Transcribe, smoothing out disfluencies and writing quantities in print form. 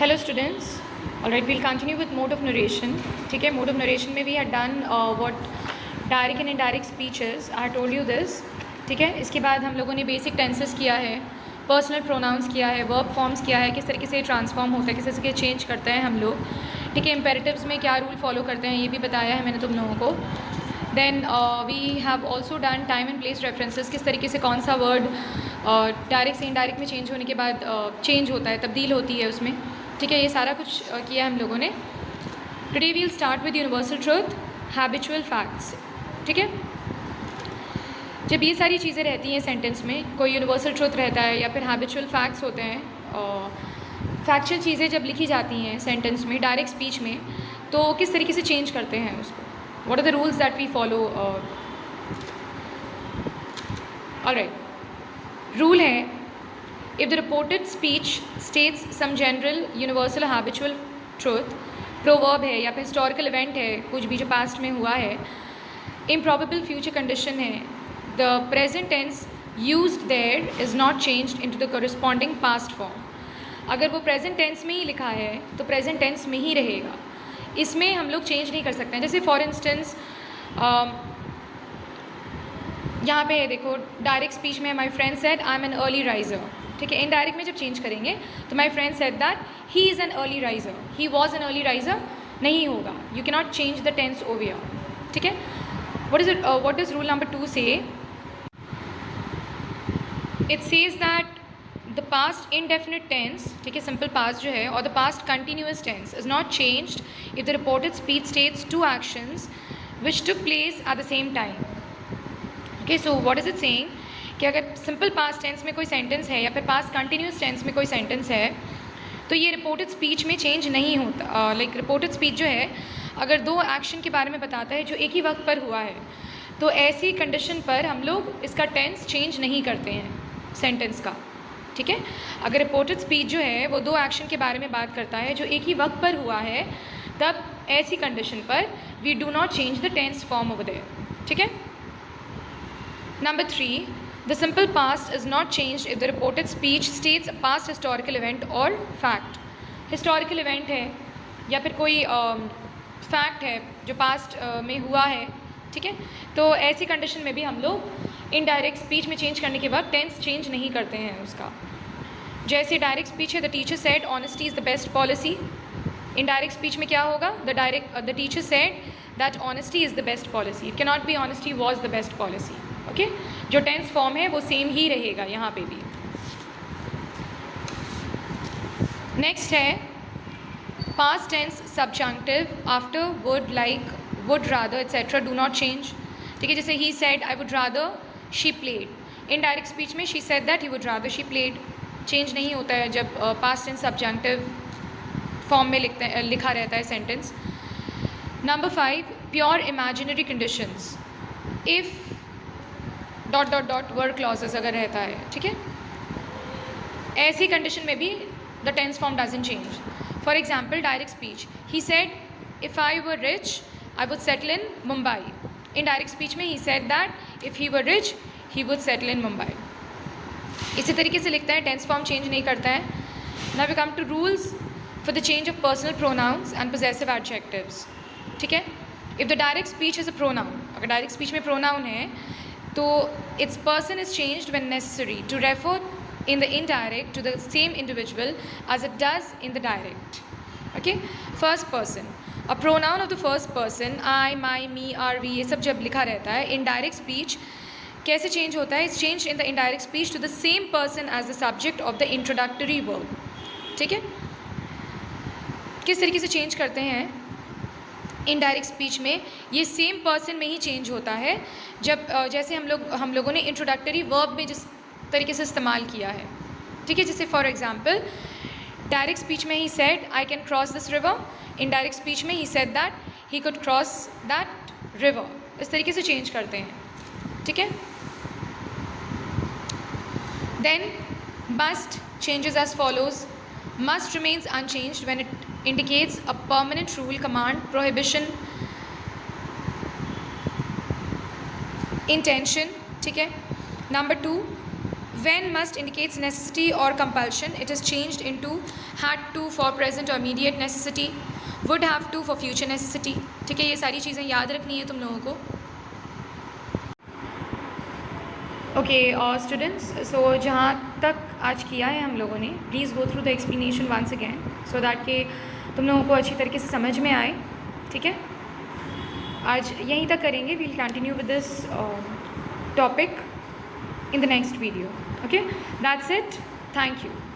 Hello students. Alright, we'll continue with mode of narration. ठीक है, mode of narration में we had done what direct and indirect speech is. I told you this. ठीक है, इसके बाद हम लोगों ने basic tenses किया है, personal pronouns किया है, verb forms किया है, किस तरीके से ट्रांसफॉर्म होता है, किस तरीके से चेंज करते हैं हम लोग. ठीक है, imperatives में क्या रूल फॉलो करते हैं ये भी बताया है मैंने तुम लोगों को. Then we have also done time and place references. किस तरीके से कौन सा वर्ड डायरेक्ट से इनडायरेक्ट में चेंज होने के बाद चेंज होता है, तब्दील होती है उसमें. ठीक है, ये सारा कुछ किया हम लोगों ने. Today we will start with universal truth, habitual facts. ठीक है, जब ये सारी चीज़ें रहती हैं सेंटेंस में, कोई यूनिवर्सल ट्रूथ रहता है या फिर हैबिचुअल फैक्ट्स होते हैं, फैक्चुअल चीज़ें जब लिखी जाती हैं सेंटेंस में डायरेक्ट स्पीच में, तो किस तरीके से चेंज करते हैं उसको. What are the rules that we follow? Alright. Rule है, if the reported speech states some general, universal, habitual truth, proverb है या फिर historical event है, कुछ भी जो past में हुआ है, improbable future condition है, the present tense used there is not changed into the corresponding past form. अगर वो present tense में ही लिखा है तो present tense में ही रहेगा, इसमें हम लोग चेंज नहीं कर सकते हैं. जैसे फॉर इंस्टेंस यहाँ पे देखो, डायरेक्ट स्पीच में my friend said I am an early riser. ठीक है, इनडायरेक्ट में जब चेंज करेंगे तो my friend said that he is an early riser, he was an early riser नहीं होगा. You can not change the tense over here. ठीक है, व्हाट इज़ रूल नंबर 2 से? It says that the past indefinite tense, ठीक है, simple past जो है, और the past continuous tense is not changed if the reported speech states two actions which took place at the same time. Okay, so what is it saying? कि अगर simple past tense में कोई sentence है या फिर past continuous tense में कोई sentence है तो ये reported speech में change नहीं होता. Like reported speech जो है, अगर दो action के बारे में बताता है जो एक ही वक्त पर हुआ है, तो ऐसी condition पर हम लोग इसका tense change नहीं करते हैं sentence का. ठीक है, अगर रिपोर्टेड स्पीच जो है वो दो एक्शन के बारे में बात करता है जो एक ही वक्त पर हुआ है, तब ऐसी कंडीशन पर we do not change the tense form over there. ठीक है. Number 3, the simple past is not changed if the reported speech states a past historical event और फैक्ट. हिस्टोरिकल इवेंट है या फिर कोई फैक्ट है जो पास्ट में हुआ है. ठीक है, तो ऐसी कंडीशन में भी हम लोग इनडायरेक्ट स्पीच में चेंज करने के बाद टेंस चेंज नहीं करते हैं उसका. जैसे डायरेक्ट स्पीच है, the teacher said honesty is the best policy. Indirect speech में क्या होगा? The teacher said that honesty is the best policy. It can not be honesty was the best policy. Okay, जो tense form है वो same ही रहेगा यहाँ पे भी. नेक्स्ट है past tense subjunctive after would, like would rather etc. do not change. ठीक है, जैसे he said I would rather she played. Indirect speech में she said that he would rather she played. Change नहीं होता है जब past tense subjunctive form में लिखा रहता है sentence. Number 5, pure imaginary conditions if dot dot dot word clauses अगर रहता है. ठीक है, ऐसी कंडीशन में भी the tense form doesn't change. For example direct speech, he said if I were rich I would settle in Mumbai. Indirect speech में he said that if he were rich he would settle in Mumbai. इसी तरीके से लिखता है, tense form change नहीं करता है. Now we come to rules for the change of personal pronouns and possessive adjectives. ठीक है, if the direct speech is a pronoun, अगर डायरेक्ट स्पीच में pronoun है तो its person is changed when necessary to refer in the indirect to the same individual as it does in the direct. Okay, first person, a pronoun of the first person, I, my, me, our, we, ये सब जब लिखा रहता है, in direct speech कैसे change होता है? It's change in the indirect speech to the same person as the subject of the introductory verb. ठीक है, किस तरीके से चेंज करते हैं इनडायरेक्ट स्पीच में? ये सेम पर्सन में ही चेंज होता है जब जैसे हम लोगों ने इंट्रोडक्टरी वर्ब में जिस तरीके से इस्तेमाल किया है. ठीक है, जैसे फॉर एग्जाम्पल डायरेक्ट स्पीच में he said I can cross this river, indirect speech में he said that he could cross that river. इस तरीके से चेंज करते हैं. ठीक है, then must changes as follows. Must remains unchanged when it indicates a permanent rule, command, prohibition, intention. ठीक है. Number 2, when must indicates necessity or compulsion. It is changed into had to for present or immediate necessity, would have to for future necessity. ठीक है, ये सारी चीज़ें याद रखनी है तुम लोगों को. ओके स्टूडेंट्स, सो जहाँ तक आज किया है हम लोगों ने, please go through the explanation once again so that कि तुम लोगों को अच्छी तरीके से समझ में आए. ठीक है, आज यहीं तक करेंगे. We'll continue with this topic in the next video. Okay, that's it. Thank you.